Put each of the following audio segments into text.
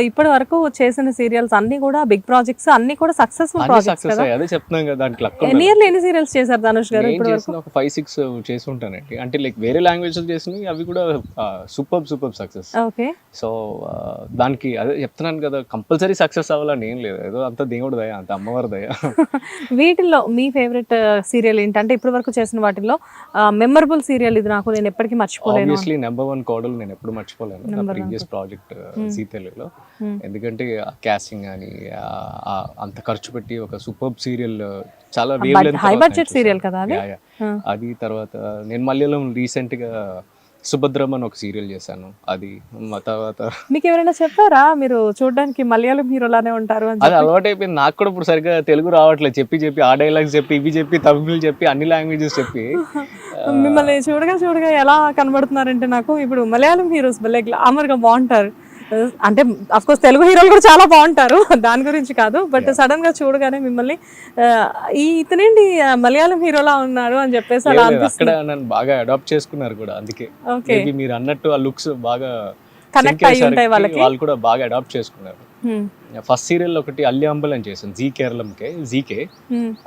ఇప్పటి వరకు చేసిన సీరియల్స్ అన్ని కూడా బిగ్ ప్రాజెక్ట్స్, అన్ని కూడా సక్సెస్ఫుల్ ప్రాజెక్ట్స్ కదా. అదే చెప్తున్నాం కదా, దానికి లక్ నియర్లీ ఎన్ని సీరియల్స్ చేశారు ధనుష్ గారు ఇప్పటి వరకు? ఒక 5-6 చేసి ఉంటానండి. అంటే లైక్ వేరే లాంగ్వేజ్ చేసినవి అవి కూడా సూపర్ సక్సెస్. ఓకే. సో దానికి అదే చెప్తున్నాను కదా, కంపల్సరీ సక్సెస్ అవ్వాలని ఏం లేదు, ఏదో అంత దేవుడు దయ, అంత అమ్మవారి దయ. వీటిల్లో మీ ఫేవరెట్ సీరియల్ ఏంటంటే ఇప్పటి వరకు చేసిన వాటిల్లో మెమరబుల్ సీరియల్ ఇది, నాకు నేను ఎప్పటికీ మర్చిపోలేను? ఆబ్వియస్లీ నెంబర్ 1 కోడలు నేను ఎప్పుడు మర్చిపోలేను, నా ప్రీవియస్ ప్రాజెక్ట్ జీ తెలుగులో. ఎందుకంటే కాస్టింగ్ కానీ అంత ఖర్చు పెట్టి ఒక సూపర్ సీరియల్, చాలా హై బడ్జెట్ సీరియల్ కదా అది. అది తర్వాత నేను మలయాళం రీసెంట్ గా సుభద్రం అని ఒక సీరియల్ చేశాను. అది తర్వాత మీకు ఎవరైనా చెప్పారా మీరు చూడడానికి మలయాళం హీరోలానే ఉంటారు అని? అది అలవాటు అయిపోయింది నాకు కూడా. ఇప్పుడు సరిగ్గా తెలుగు రావట్లేదు, చెప్పి ఆ డైలాగ్స్ చెప్పి, ఇవి చెప్పి, తమిళ్ చెప్పి, అన్ని లాంగ్వేజెస్ చెప్పి. మిమ్మల్ని చూడగా ఎలా కనబడుతున్నారంటే నాకు ఇప్పుడు మలయాళం హీరోస్ భలే గ్లామర్ గా బాగుంటారు. అంటే అఫ్ కోర్స్ తెలుగు హీరోలు కూడా చాలా బాగుంటారు, దాని గురించి కాదు, బట్ సడన్ గా చూడగానే మిమ్మల్ని ఇతనేంటి మలయాళం హీరోలా ఉన్నారు అని చెప్పేసి అలా అక్కడ నన్ను బాగా అడాప్ట్ చేసుకున్నారు కూడా. అందుకే మీరు అన్నట్టు ఆ లుక్స్ బాగా కనెక్ట్ అయ్యి ఉంటాయి వాళ్ళకి, వాళ్ళు కూడా బాగా అడాప్ట్ చేసుకున్నారు. ఫస్ట్ సీరియల్ ఒకటి అల్లి అంబల్ అని చేశాను జీ కేరళంకే, జీకే.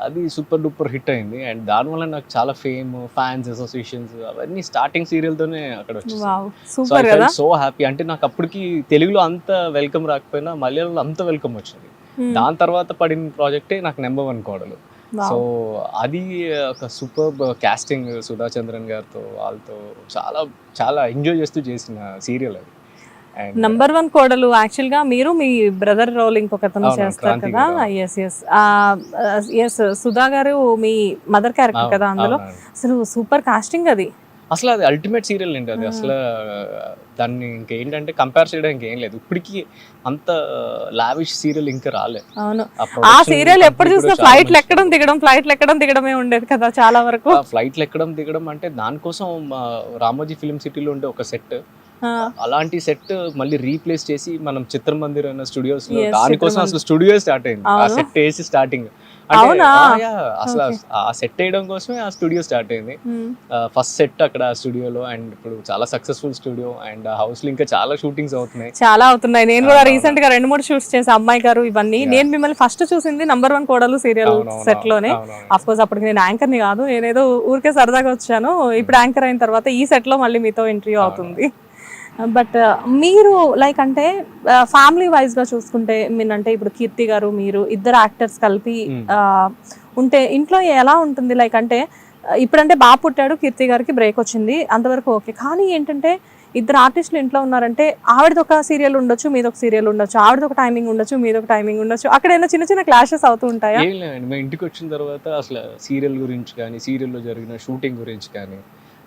అది సూపర్ డూపర్ హిట్ అయింది. అండ్ దానివల్ల నాకు చాలా ఫేమ్, ఫ్యాన్స్ అసోసియేషన్స్ అవన్నీ స్టార్టింగ్ సీరియల్ తోనే అక్కడ వచ్చింది. So happy. అంటే నాకు అప్పటికి తెలుగులో అంత వెల్కమ్ రాకపోయినా మలయాళంలో అంత వెల్కమ్ వచ్చింది. దాని తర్వాత పడిన ప్రాజెక్టే నాకు నెంబర్ 1 కోడలు. సో అది ఒక సూపర్ కాస్టింగ్, సుధా చంద్రన్ గారితో వాళ్ళతో చాలా చాలా ఎంజాయ్ చేస్తూ చేసిన సీరియల్ అది. నంబర్ 1 కోడలు యాక్చువల్ గా మీరు మీ బ్రదర్ రోల్ ఇంకొకతను చేస్తారు కదా. ఎస్ సుధా గారు మీ మదర్ క్యారెక్టర్ కదా అందులో. అసలు సూపర్ కాస్టింగ్ అది. అసలు అది అల్టిమేట్ సీరియల్ అండి అది. అసలు దాన్ని ఇంకేంటంటే కంపేర్ చేయడానికి ఏం లేదు. ఇప్పటికీ అంత లావిష్ సీరియల్ ఇంకా రాలేదు. అవును, ఆ సీరియల్ ఎప్పుడు చూసినా ఫ్లైట్లు ఎక్కడం దిగడమే ఉండేది కదా చాలా వరకు. ఫ్లైట్లు ఎక్కడం దిగడం అంటే దానికోసం రామోజీ ఫిల్మ్ సిటీలో ఉండే ఒక సెట్, అలాంటి సెట్ మళ్ళీ రీప్లేస్ చేసి మనం చిత్రమందిర్ అన్న స్టూడియోస్ లో, దానికోసం అసలు స్టూడియో స్టార్ట్ అయింది. ఆ సెట్ వేసి స్టార్టింగ్ అసలు ఆ సెట్ వేయడం కోసమే ఆ స్టూడియో స్టార్ట్ అయింది. ఫస్ట్ సెట్ అక్కడ స్టూడియోలో. అండ్ ఇప్పుడు చాలా సక్సెస్ఫుల్ స్టూడియో. అండ్ హౌస్ లో ఇంకా చాలా షూటింగ్స్ అవుతున్నాయి. నేను కూడా రీసెంట్ గా 2-3 షూట్స్ చేసా అమ్మాయి గారు ఇవన్నీ. నేను మిమ్మల్ని ఫస్ట్ చూసింది నంబర్ 1 కోడలు సీరియల్ సెట్ లోనే. అఫ్ కోర్స్ అప్పటికి నేను యాంకర్ ని కాదు, నేనేదో ఊరికే సరదాగా వచ్చాను. ఇప్పుడు యాంకర్ అయిన తర్వాత ఈ సెట్ లో మళ్ళీ మీతో ఇంటర్వ్యూ అవుతుంది. బట్ మీరు లైక్ అంటే ఫ్యామిలీ వైజ్ గా చూసుకుంటే మీనంటే ఇప్పుడు కీర్తి గారు మీరు ఇద్దరు యాక్టర్స్ కలిపి ఉంటే ఇంట్లో ఎలా ఉంటుంది? లైక్ అంటే ఇప్పుడంటే బాగా పుట్టాడు, కీర్తి గారికి బ్రేక్ వచ్చింది, అంతవరకు ఓకే. కానీ ఏంటంటే ఇద్దరు ఆర్టిస్టులు ఇంట్లో ఉన్నారంటే ఆవిడది ఒక సీరియల్ ఉండొచ్చు, మీదొక సీరియల్ ఉండొచ్చు, ఆవిడది ఒక టైమింగ్ ఉండొచ్చు, మీదొక టైమింగ్ ఉండొచ్చు. అక్కడ ఏమైనా చిన్న క్లాషెస్ అవుతూ ఉంటాయా? ఏం లేదండి, మేము ఇంటికి వచ్చిన తర్వాత అసలు సీరియల్ గురించి కానీ, సీరియల్లో జరిగిన షూటింగ్ గురించి కానీ,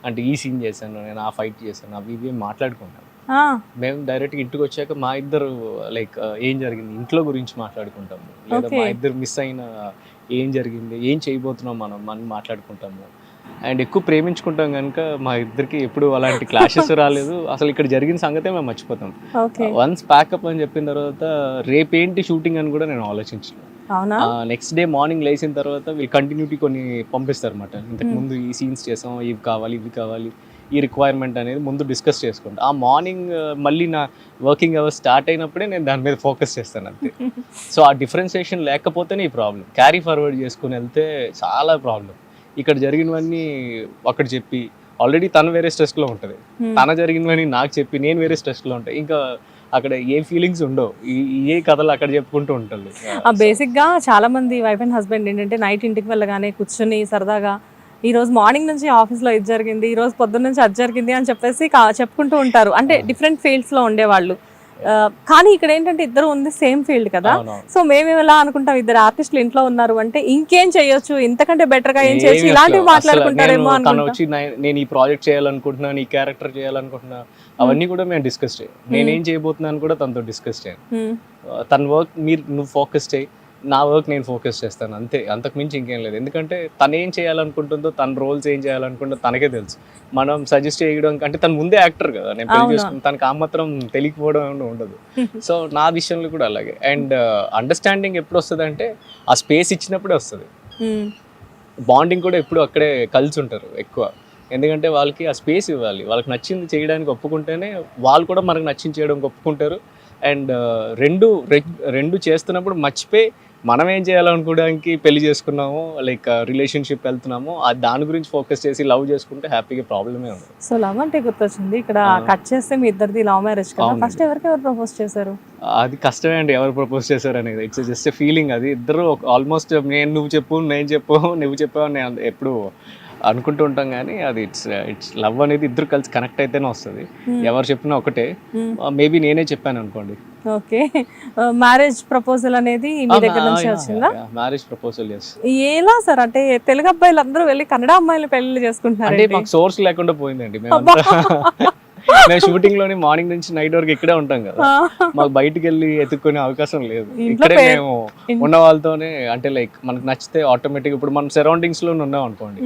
అంటే ఈ సీన్ చేశాను నేను, ఆ ఫైట్ చేశాను, అవి ఇవి మాట్లాడుకున్నాం. మేము డైరెక్ట్గా ఇంటికి వచ్చాక మా ఇద్దరు లైక్ ఏం జరిగింది ఇంట్లో గురించి మాట్లాడుకుంటాము, లేదా మా ఇద్దరు మిస్ అయిన ఏం జరిగింది, ఏం చేయబోతున్నాం మనం మాట్లాడుకుంటాము. అండ్ ఎక్కువ ప్రేమించుకుంటాం కనుక మా ఇద్దరికి ఎప్పుడు అలాంటి క్లాషెస్ రాలేదు. అసలు ఇక్కడ జరిగిన సంగతే మేము మర్చిపోతాం. వన్స్ ప్యాకప్ అని చెప్పిన తర్వాత రేపేంటి షూటింగ్ అని కూడా నేను ఆలోచించాను. నెక్స్ట్ డే మార్నింగ్ లేచిన తర్వాత వీళ్ళు కంటిన్యూటీ కొన్ని పంపిస్తారు అన్నమాట. ఇంతకు ముందు ఈ సీన్స్ చేసాం, ఇవి కావాలి, ఈ రిక్వైర్మెంట్ అనేది ముందు డిస్కస్ చేసుకుంటాం. ఆ మార్నింగ్ మళ్ళీ నా వర్కింగ్ అవర్స్ స్టార్ట్ అయినప్పుడే నేను దాని మీద ఫోకస్ చేస్తాను అంతే. సో ఆ డిఫరెన్సియేషన్ లేకపోతేనే ఈ ప్రాబ్లం. క్యారీ ఫార్వర్డ్ చేసుకుని వెళ్తే చాలా ప్రాబ్లం. ఇక్కడ జరిగినవన్నీ అక్కడ చెప్పి, ఆల్రెడీ తను వేరే స్ట్రెస్లో ఉంటుంది, తన జరిగినవన్నీ నాకు చెప్పి నేను వేరే స్ట్రెస్లో ఉంటాయి. ఇంకా అక్కడ ఏ ఫీలింగ్స్ ఉండవు, ఏ కథలు అక్కడ చెప్పుకుంటూ ఉంటారు. బేసిక్ గా చాలా మంది వైఫ్ అండ్ హస్బెండ్ ఏంటంటే నైట్ ఇంటికి వెళ్ళగానే కూర్చొని సరదాగా ఈ రోజు మార్నింగ్ నుంచి ఆఫీస్ లో ఇది జరిగింది, ఈ రోజు పొద్దున్న నుంచి అది జరిగింది అని చెప్పేసి చెప్పుకుంటూ ఉంటారు. అంటే డిఫరెంట్ ఫీల్డ్స్ లో ఉండేవాళ్ళు. కానీ ఇక్కడ ఏంటంటే ఇద్దరు ఉంది సేమ్ ఫీల్డ్ కదా. సో మేము ఎలా అనుకుంటాం, ఇద్దరు ఆర్టిస్టులు ఇంట్లో ఉన్నారు అంటే ఇంకేం చేయొచ్చు, ఇంతకంటే బెటర్ గా ఏం చేయొచ్చు, ఇలాంటివి మాట్లాడుకుంటారేమో అనుకుంటా. నేను ఈ ప్రాజెక్ట్ చేయాలనుకుంటున్నాను, ఈ క్యారెక్టర్ చేయాలనుకుంటున్నా, అవన్నీ కూడా మేము డిస్కస్ చేయాలి. నేనేం చేయబోతున్నాను కూడా తనతో డిస్కస్ చేయాలి. తన వర్క్ నువ్వు ఫోకస్ చేయి, నా వర్క్ నేను ఫోకస్ చేస్తాను అంతే, అంతకు మించి ఇంకేం లేదు. ఎందుకంటే తను ఏం చేయాలనుకుంటుందో, తన రోల్స్ ఏం చేయాలనుకుంటుందో తనకే తెలుసు. మనం సజెస్ట్ చేయడం అంటే తను ముందే యాక్టర్ కదా, నేను పెళ్లి చేసుకుని తనకు ఆ మాత్రం తెలియకపోవడం ఉండదు. సో నా విషయంలో కూడా అలాగే. అండ్ అండర్స్టాండింగ్ ఎప్పుడు వస్తుంది అంటే ఆ స్పేస్ ఇచ్చినప్పుడే వస్తుంది. బాండింగ్ కూడా ఎప్పుడు అక్కడే కలిసి ఉంటారు ఎక్కువ. ఎందుకంటే వాళ్ళకి ఆ స్పేస్ ఇవ్వాలి, వాళ్ళకి నచ్చింది చేయడానికి ఒప్పుకుంటేనే వాళ్ళు కూడా మనకు నచ్చింది చేయడానికి ఒప్పుకుంటారు. అండ్ రెండు చేస్తున్నప్పుడు మర్చిపోయి మనం ఏం చేయాలనుకోవడానికి పెళ్లి చేసుకున్నాము, లైక్ రిలేషన్షిప్ వెళ్తున్నాము, దాని గురించి ఫోకస్ చేసి లవ్ చేసుకుంటే హ్యాపీగా ప్రాబ్లమే ఉంది. సో లవ్ అంటే గుర్తొచ్చింది, ఇక్కడ కట్ చేస్తే మీ ఇద్దరిది లవ్ మ్యారేజ్ కదా, ఫస్ట్ ఎవరు ప్రపోజ్ చేశారు? అది కష్టమే అండి, ఎవరు ప్రపోజ్ చేశారు అనేది. It's just feeling. అది ఇద్దరు ఆల్మోస్ట్ నువ్వు చెప్పు నువ్వు చెప్పావు నేను ఎప్పుడు అనుకుంటూ ఉంటాం, కానీ అది ఇట్స్ లవ్ అనేది ఇద్దరు కలిసి కనెక్ట్ అయితేనే వస్తుంది. ఎవరు చెప్పినా ఒకటే. మేబీ నేనే చెప్పాను అనుకోండి. ఓకే, మ్యారేజ్ ప్రపోజల్ అనేది మీ దగ్గర నుంచి వచ్చిందా? మ్యారేజ్ ప్రపోజల్ ఎలా సార్? అంటే తెలుగు అబ్బాయిలు అందరూ వెళ్ళి కన్నడ అమ్మాయిలు పెళ్లి చేసుకుంటున్నారు అంటే మాకు సోర్స్ లేకుండా పోయిందండి. మేము షూటింగ్ లోని మార్నింగ్ నుంచి నైట్ వరకు ఇక్కడే ఉంటాం కదా, మాకు బయటికి వెళ్ళి ఎత్తుక్కునే అవకాశం లేదు. ఇక్కడే మేము ఉన్న వాళ్ళతోనే, అంటే లైక్ మనకు నచ్చితే ఆటోమేటిక్ ఇప్పుడు మన సరౌండింగ్స్ లో ఉన్నాం అనుకోండి,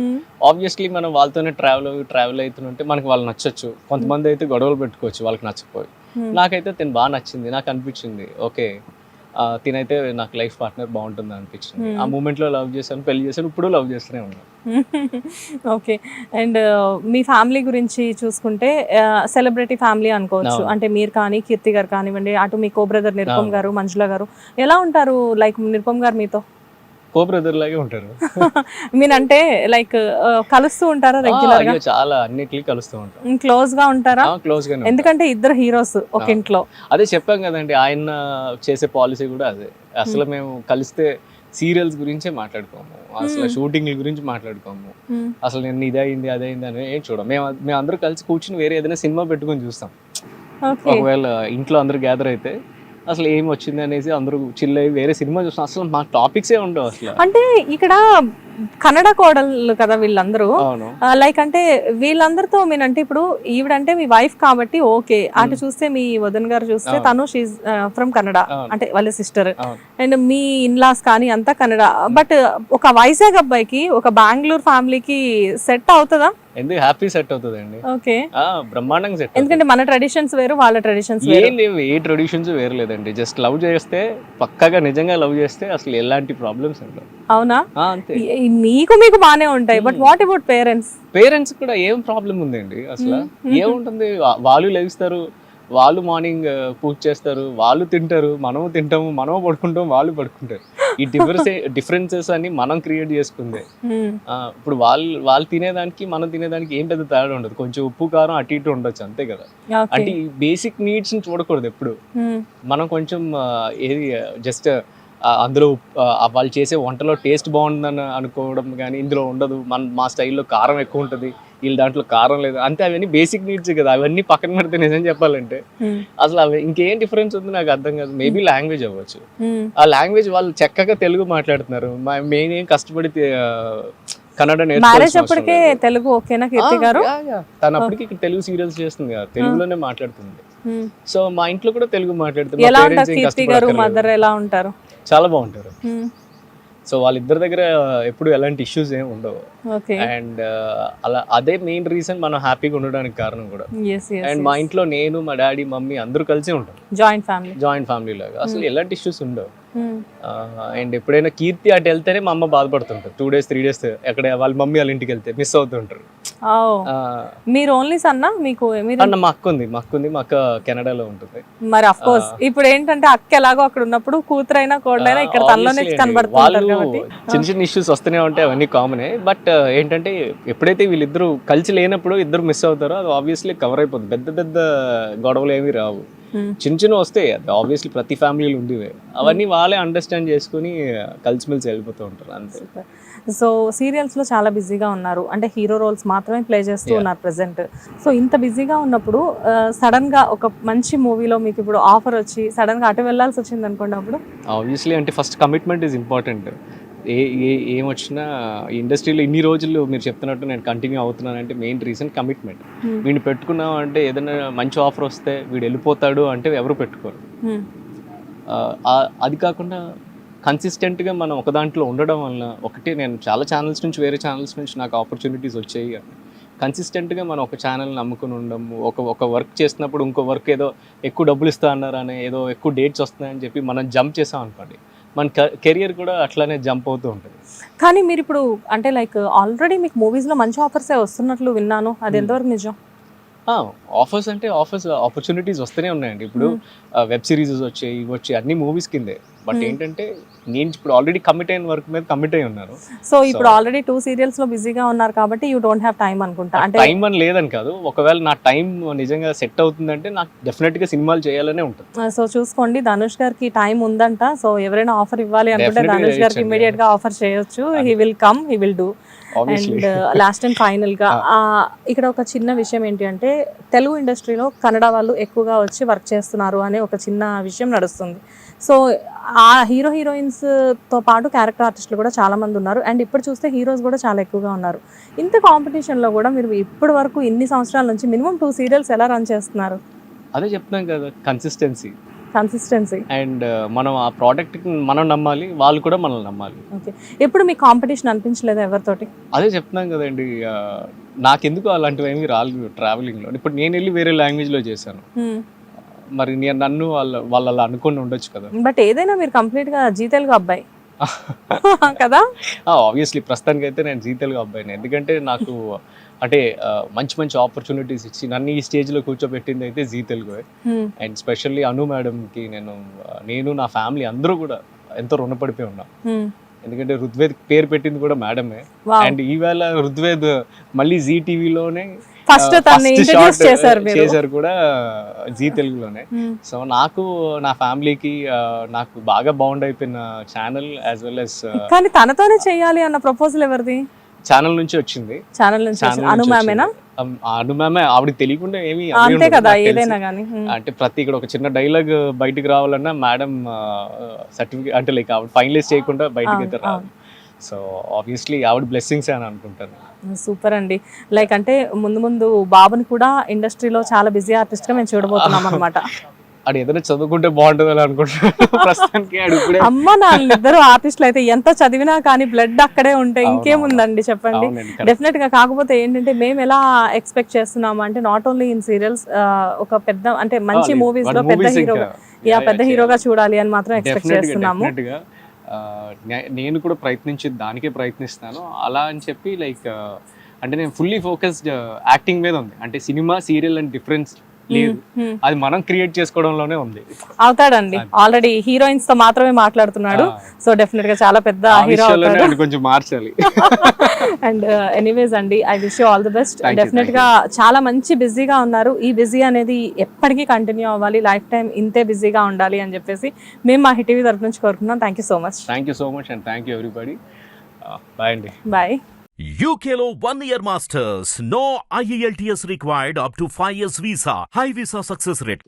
ఆబ్వియస్లీ మనం వాళ్ళతోనే ట్రావెల్ అవుతుంటే మనకి వాళ్ళు నచ్చచ్చు. కొంతమంది అయితే గొడవలు పెట్టుకోవచ్చు వాళ్ళకి నచ్చకపోయి. నాకైతే తిను బాగా నచ్చింది, నాకు అనిపించింది ఓకే తినైతే నాకు లైఫ్ పార్ట్నర్ బాగుంటుంది అనిపించింది. ఆ మూమెంట్ లో లవ్ చేశాను, పెళ్లి చేశాను, ఇప్పుడు లవ్ చేస్తూనే ఉన్నాను. ఓకే, అండ్ మీ ఫ్యామిలీ గురించి చూసుకుంటే సెలబ్రిటీ ఫ్యామిలీ అనుకోవచ్చు. అంటే మీరు కానీ కీర్తి గారు కానివ్వండి, అటు మీ కో బ్రదర్ నిరుపమ్ గారు, మంజుల గారు, ఎలా ఉంటారు? లైక్ నిరుపమ్ గారు మీతో కో బ్రదర్ లాగే ఉంటారు. మీరంటే లైక్ కలుస్తూ ఉంటారా రెగ్యులర్ గా? చాలా అన్నిటికీ కలుస్తూ ఉంటాం. క్లోజ్ గా ఉంటారా? క్లోజ్ గా, ఎందుకంటే ఇద్దరు హీరోస్ ఒక ఇంట్లో. అదే చెప్పాం కదండి, ఆయన చేసే పాలసీ కూడా అదే. అసలు మేము కలిస్తే సీరియల్స్ గురించే మాట్లాడుకోము, అసలు షూటింగ్ గురించి మాట్లాడుకోము, అసలు నేను ఇదైంది అదైంది అని ఏం చూడం. మేము అందరూ కలిసి కూర్చుని వేరే ఏదైనా సినిమా పెట్టుకొని చూస్తాం. ఒకవేళ ఇంట్లో అందరూ గ్యాదర్ అయితే అసలు ఏం వచ్చింది అనేసి అందరూ చిల్ అయ్యి వేరే సినిమా చూస్తాం. అసలు మా టాపిక్సే ఉండవు అసలు. అంటే ఇక్కడ కన్నడ కోడళ్ళు కదా వీళ్ళందరూ, లైక్ అంటే వీళ్ళందరితో మీనంటే ఇప్పుడు ఈవిడంటే మీ వైఫ్ కాబట్టి ఓకే, అటు చూస్తే మీ వదన్ గారు చూస్తే తను షీజ్ ఫ్రమ్ కన్నడ, అంటే వాళ్ళ సిస్టర్, అండ్ మీ ఇన్లాస్ కానీ అంతా కన్నడ. బట్ ఒక వైజాగ్ అబ్బాయికి ఒక బెంగళూరు ఫ్యామిలీకి సెట్ అవుతుందా? ఎందుకు హ్యాపీ సెట్ అవుతుందండి. ఓకే, బ్రహ్మాండంగా సెట్. ఎందుకంటే మన ట్రెడిషన్స్ వేరు, వాళ్ళ ట్రెడిషన్స్ వేరు. ఏ ట్రెడిషన్స్ వేరు లేదండి. జస్ట్ లవ్ చేస్తే, పక్కాగా నిజంగా లవ్ చేస్తే అసలు ఎలాంటి ప్రాబ్లమ్స్ ఉండవు. అవునా? మీకు బానే ఉంటాయి. బట్ వాట్ అబౌట్ పేరెంట్స్ కూడా ఏం ప్రాబ్లం ఉందండి అసలు? ఏముంటుంది, వాళ్ళు లెగిస్తారు, వాళ్ళు మార్నింగ్ పూజ చేస్తారు, వాళ్ళు తింటారు, మనము తింటాము, మనము పడుకుంటాం, వాళ్ళు పడుకుంటారు. ఈ డిఫరెన్సెస్ అన్ని మనం క్రియేట్ చేసుకుందే. ఇప్పుడు వాళ్ళు తినేదానికి మనం తినేదానికి ఏం పెద్ద తేడా ఉండదు. కొంచెం ఉప్పు కారం అటు ఇటు ఉండొచ్చు, అంతే కదా. అంటే ఈ బేసిక్ నీడ్స్ ని చూడకూడదు ఎప్పుడు. మనం కొంచెం ఏది జస్ట్ అందులో వాళ్ళు చేసే వంటలో టేస్ట్ బాగుందని అనుకోవడం కానీ ఇందులో ఉండదు. మా స్టైల్లో కారం ఎక్కువ ఉంటుంది, వీళ్ళ దాంట్లో కారం లేదు, అంతే. అవన్నీ బేసిక్ నీడ్స్ కదా, అవన్నీ పక్కన పెడితే నిజం చెప్పాలంటే అసలు అవి ఇంకేం డిఫరెన్స్ ఉంది నాకు అర్థం కాదు. మేబీ లాంగ్వేజ్ అవ్వచ్చు. ఆ లాంగ్వేజ్ వాళ్ళు చక్కగా తెలుగు మాట్లాడుతున్నారు, మేమేం కష్టపడి కన్నడ నేర్చుకున్నప్పటికే తెలుగు ఓకేనా కీర్తి గారు? తను అప్పటికి ఇక్కడ తెలుగు సీరియల్స్ చేస్తుంది కదా, తెలుగులోనే మాట్లాడుతుంది. సో మా ఇంట్లో కూడా తెలుగు మాట్లాడుతుంది. ఎలా ఉంటారు? చాలా బాగుంటారు. సో వాళ్ళిద్దరి దగ్గర ఎప్పుడు ఎలాంటి ఇష్యూస్ ఏమి ఉండవు. అండ్ అలా అదే మెయిన్ రీజన్ మనం హ్యాపీగా ఉండడానికి కారణం కూడా. అండ్ మా ఇంట్లో నేను, మా డాడీ, మమ్మీ అందరూ కలిసి ఉంటాం, జాయింట్ ఫ్యామిలీ లాగా. అసలు ఎలాంటి ఇష్యూస్ ఉండవు. అండ్ ఎప్పుడైనా కీర్తి అటు వెళ్తేనే మా అమ్మ బాధపడుతుంటారు. 2 days 3 days ఎక్కడ వాళ్ళ మమ్మీ వాళ్ళ ఇంటికి వెళ్తే మిస్ అవుతుంటారు. మీరు ఓన్లీ సన్నా? మీకు మా అక్క ఉంది, మా అక్క కెనడాలో ఉంటుంది. మరి ఆఫ్ కోర్స్ ఇప్పుడు ఏంటంటే అక్క ఎలాగో అక్కడ ఉన్నప్పుడు కూతురైనా కోడైనా ఇక్కడ తనలోనే కనబడుతుంది. చిన్న చిన్న ఇష్యూస్ వస్తూనే ఉంటాయి, అవన్నీ కామనే. బట్ ఏంటంటే ఎప్పుడైతే వీళ్ళిద్దరు కలిసి లేనప్పుడు ఇద్దరు మిస్ అవుతారో అది ఆబ్వియస్లీ కవర్ అయిపోతుంది. పెద్ద పెద్ద గొడవలు ఏమి రావు, చిన్న వస్తాయి. అది ఆబ్వియస్లీ ప్రతి ఫ్యామిలీలో ఉండేవే. అవన్నీ వాళ్ళే అండర్స్టాండ్ చేసుకుని కలిసిమెలిసి వెళ్ళిపోతూ ఉంటారు, అంతే. సో సీరియల్స్ లో చాలా బిజీగా ఉన్నారు, అంటే హీరో రోల్స్ మాత్రమే ప్లే చేస్తూ ఉన్నారు ప్రెసెంట్. సో ఇంత బిజీగా ఉన్నప్పుడు సడన్ గా ఒక మంచి మూవీలో మీకు ఇప్పుడు ఆఫర్ వచ్చి సడన్ గా అటు వెళ్ళాల్సి వచ్చింది అనుకోండి, అప్పుడు ఆబ్వియస్లీ అంటే ఫస్ట్ కమిట్మెంట్ ఈజ్ ఇంపార్టెంట్. ఏమొచ్చినా ఇండస్ట్రీలో ఇన్ని రోజులు మీరు చెప్తున్నట్టు నేను కంటిన్యూ అవుతున్నానంటే మెయిన్ రీజన్ కమిట్మెంట్. వీడిని పెట్టుకున్నాం అంటే ఏదైనా మంచి ఆఫర్ వస్తే వీడు వెళ్ళిపోతాడు అంటే ఎవరు పెట్టుకోరు. అది కాకుండా కన్సిస్టెంట్గా మనం ఒక దాంట్లో ఉండడం వలన, ఒకటి నేను చాలా ఛానల్స్ నుంచి వేరే ఛానల్స్ నుంచి నాకు ఆపర్చునిటీస్ వచ్చాయి. కన్సిస్టెంట్గా మనం ఒక ఛానల్ నమ్ముకుని ఉండము. ఒక వర్క్ చేసినప్పుడు ఇంకో వర్క్ ఏదో ఎక్కువ డబ్బులు ఇస్తా అన్నారని, ఏదో ఎక్కువ డేట్స్ వస్తున్నాయని చెప్పి మనం జంప్ చేసాం అనుకోండి, మన కెరియర్ కూడా అట్లానే జంప్ అవుతూ ఉంటుంది. కానీ మీరు ఇప్పుడు అంటే లైక్ ఆల్రెడీ మీకు మూవీస్లో మంచి ఆఫర్సే వస్తున్నట్లు విన్నాను, అది ఎంతవరకు నిజం? ఆఫర్స్ అంటే ఆపర్చునిటీస్ వస్తూనే ఉన్నాయండి. ఇప్పుడు వెబ్ సిరీస్ వచ్చాయి, ఇవి వచ్చాయి, అన్ని మూవీస్ కిందే. బట్ ఏంటంటే నేను ఇప్పుడు ఆల్రెడీ కమిట్ అయిన వర్క్ మీద కమిట్ అయి ఉన్నాను. సో ఇప్పుడు ఆల్రెడీ 2 సీరియల్స్ లో బిజీగా ఉన్నారు కాబట్టి యూ డోంట్ హ్యావ్ టైం అనుకుంటా. అంటే టైం అని లేదని కాదు, ఒకవేళ నా టైం నిజంగా సెట్ అవుతుందంటే నాకు డెఫినెట్ గా సినిమాలు చేయాలనే ఉంటుంది. సో చూసుకోండి, ధనుష్ గారికి టైం ఉందంట. సో ఎవరైనా ఆఫర్ ఇవ్వాలి అనుకుంటే Definitely ధనుష్ గారికి చేయొచ్చండి. ఇమీడియట్ గా ఆఫర్ చేయొచ్చు. He will come, he will do. And last and final గా ఇక్కడ ఒక చిన్న విషయం ఏంటి అంటే, తెలుగు ఇండస్ట్రీలో కన్నడ వాళ్ళు ఎక్కువగా వచ్చి వర్క్ చేస్తున్నారు అనే ఒక చిన్న విషయం నడుస్తుంది. సో ఆ హీరోయిన్స్ తో పాటు క్యారెక్టర్ ఆర్టిస్టులు కూడా చాలా మంది ఉన్నారు. అండ్ ఇప్పుడు చూస్తే హీరోస్ కూడా చాలా ఎక్కువగా ఉన్నారు. ఇంత కాంపిటీషన్ లో కూడా మీరు ఇప్పటి వరకు ఇన్ని సంవత్సరాల నుంచి మినిమం 2 సీరియల్స్ ఎలా రన్ చేస్తున్నారు? అదే చెప్తున్నాం కదా, కన్సిస్టెన్సీ అండ్ మనం ఆ ప్రోడక్ట్ మనం నమ్మాలి, వాళ్ళు కూడా మనల్ని నమ్మాలి. ఓకే, ఎప్పుడు మీ కాంపిటీషన్ అనిపించలేదు ఎవరితోటి? అదే చెప్తున్నాం కదండి, నాకెందుకు అలాంటివి ఏమి రాలేదు ట్రావెలింగ్ లో. ఇప్పుడు నేను వెళ్ళి వేరే లాంగ్వేజ్ లో చేశాను, మరి నేను నన్ను వాళ్ళు అలా అనుకుని ఉండొచ్చు కదా. బట్ ఏదైనా మీరు కంప్లీట్ గా జీ తెలుగు అబ్బాయి కదా. ఆబ్వియస్లీ ప్రస్తుతానికి అయితే నేను జీ తెలుగు అబ్బాయిని. ఎందుకంటే నాకు అంటే మంచి మంచి ఆపర్చునిటీస్ ఇచ్చి నన్ను ఈ స్టేజ్ లో కూర్చోబెట్టింది అయితే Zee Telugu. And specially Anu madam కి నేను నా ఫ్యామిలీ అందరూ కూడా ఎంతో రుణపడిపోయి ఉన్నాం. ఎందుకంటే ఋగ్వేద్ పేరు పెట్టింది కూడా మేడమే. అండ్ ఈవేళ ఋగ్వేద్ మళ్ళీ జీ టీవీలోనే ఫస్ట్ చేశారు కూడా, జీ తెలుగులోనే. సో నాకు, నా ఫ్యామిలీకి నాకు బాగా బౌండ్ అయిపోయిన ఛానల్ యాజ్ వెల్ యాజ్. కానీ తనతోనే చేయాలి అన్న ప్రపోజల్ ఎవరిది? ఛానల్ నుంచి వచ్చింది. ఛానల్ నుంచి అను మ్యామేనా? అను మ్యామే. ఆవిడకి తెలియకుండా ఏమి అంతే కదా, ఏదైనా కానీ. అంటే ప్రతి ఇక్కడ ఒక చిన్న డైలాగ్ బయటికి రావాలన్నా మేడం సర్టిఫికేట్ అంటే లైక్ ఆవిడ ఫైనలైజ్ చేయకుండా బయటికి అయితే రాదు. సో ఆబ్వియస్లీ ఆవిడ బ్లెస్సింగ్స్ అని అనుకుంటాను. సూపర్ అండి. లైక్ అంటే ముందు ముందు బాబుని కూడా ఇండస్ట్రీలో చాలా బిజీ ఆర్టిస్ట్ గా మేము చూడబోతున్నాం అనమాట. అది ఏదైనా చదువుకుంటే బాగుంటుంది అని అనుకుంటున్నాను ప్రస్తుతానికి. అమ్మ నాన్న ఇద్దరు ఆర్టిస్టులు అయితే ఎంత చదివినా కానీ బ్లడ్ అక్కడే ఉంటే ఇంకేముందండి చెప్పండి. డెఫినెట్ గా. కాకపోతే ఏంటంటే మేము ఎలా ఎక్స్పెక్ట్ చేస్తున్నాము అంటే, నాట్ ఓన్లీ ఇన్ సీరియల్స్, ఒక పెద్ద అంటే మంచి మూవీస్ లో పెద్ద హీరోగా చూడాలి అని మాత్రం ఎక్స్పెక్ట్ చేస్తున్నాము. నేను కూడా దానికే ప్రయత్నిస్తాను. అలా అని చెప్పి లైక్ అంటే నేను ఫుల్లీ ఫోకస్డ్ యాక్టింగ్ మీద ఉంది. అంటే సినిమా సీరియల్ అండ్ డిఫరెన్స్ లేదు, అది మనం క్రియేట్ చేసుకోవడంలోనే ఉంది. అవుతాడండి, ఆల్రెడీ హీరోయిన్స్ తో మాత్రమే మాట్లాడుతున్నాడు. సో డెఫినెట్ గా చాలా పెద్ద హీరో అవుతాడు. కొంచెం మార్చాలి. అండ్ ఎనీవేస్ అండి, I wish you all the best. Definite గా చాలా మంచి బిజీగా ఉన్నారు. ఈ బిజీ అనేది ఎప్పటికీ కంటిన్యూ అవ్వాలి, లైఫ్ టైం ఇంతే బిజీగా ఉండాలి అని చెప్పేసి మేము మా హిట్ టీవీ తరఫు నుంచి కోరుకున్నాం. Thank you so much. Thank you so much and thank you everybody. Bye అండి. బాయ్. UKలో 1 year masters. No IELTS required up to 5 years visa. High visa success rate.